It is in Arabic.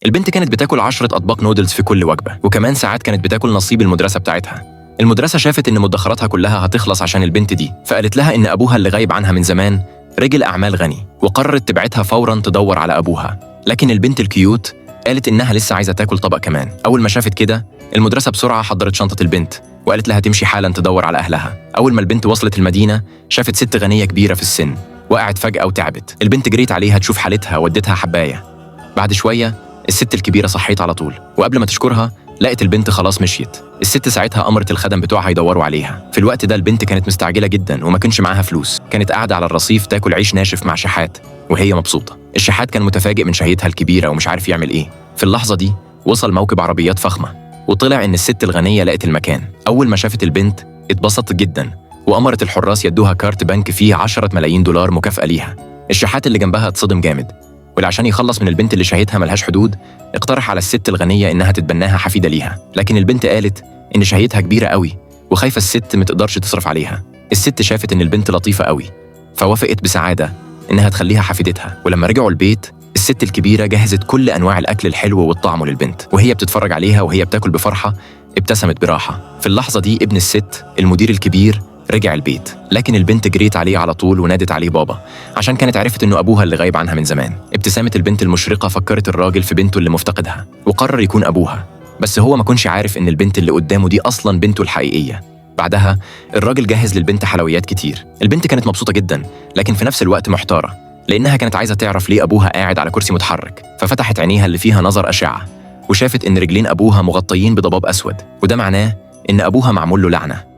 البنت كانت بتاكل 10 أطباق نودلز في كل وجبة، وكمان ساعات كانت بتاكل نصيب المدرسة بتاعتها. المدرسة شافت إن مدخراتها كلها هتخلص عشان البنت دي، فقالت لها إن أبوها اللي غايب عنها من زمان رجل أعمال غني، وقررت تبعتها فوراً تدور على أبوها. لكن البنت الكيوت قالت إنها لسه عايزة تاكل طبق كمان. أول ما شافت كده المدرسة بسرعة حضرت شنطة البنت وقالت لها تمشي حالاً تدور على أهلها. أول ما البنت وصلت المدينة شافت ست غنية كبيرة في السن وقعت فجأة وتعبت. البنت جريت عليها تشوف حالتها ودتها حباية. بعد شوية الست الكبيرة صحيت على طول، وقبل ما تشكرها لقت البنت خلاص مشيت. الست ساعتها أمرت الخدم بتوعها يدوروا عليها. في الوقت ده البنت كانت مستعجلة جدا وما كانش معاها فلوس، كانت قاعدة على الرصيف تاكل عيش ناشف مع شحات وهي مبسوطة. الشحات كان متفاجئ من شهيتها الكبيرة ومش عارف يعمل إيه. في اللحظة دي وصل موكب عربيات فخمة وطلع إن الست الغنية لقت المكان. أول ما شافت البنت اتبسطت جدا وأمرت الحراس يدوها كارت بنك فيه 10 ملايين دولار مكافأة ليها. الشحات اللي جنبها اتصدم جامد، وعشان يخلص من البنت اللي شهيتها ملهاش حدود اقترح على الست الغنية إنها تتبناها حفيدة ليها. لكن البنت قالت إن شهيتها كبيرة قوي وخايفة الست متقدرش تصرف عليها. الست شافت إن البنت لطيفة قوي فوافقت بسعادة إنها تخليها حفيدتها. ولما رجعوا البيت الست الكبيرة جهزت كل أنواع الأكل الحلو والطعم للبنت، وهي بتتفرج عليها وهي بتاكل بفرحة ابتسمت براحة. في اللحظة دي ابن الست المدير الكبير رجع البيت، لكن البنت جريت عليه على طول ونادت عليه بابا عشان كانت عرفت إنه أبوها اللي غايب عنها من زمان. ابتسامة البنت المشرقة فكرت الراجل في بنته اللي مفتقدها وقرر يكون أبوها، بس هو ما كانش عارف إن البنت اللي قدامه دي أصلاً بنته الحقيقية. بعدها الراجل جهز للبنت حلويات كتير. البنت كانت مبسوطة جدا لكن في نفس الوقت محتارة لأنها كانت عايزة تعرف ليه أبوها قاعد على كرسي متحرك. ففتحت عينيها اللي فيها نظر أشعة وشافت إن رجلين أبوها مغطيين بضباب أسود، وده معناه إن أبوها معمول له لعنة.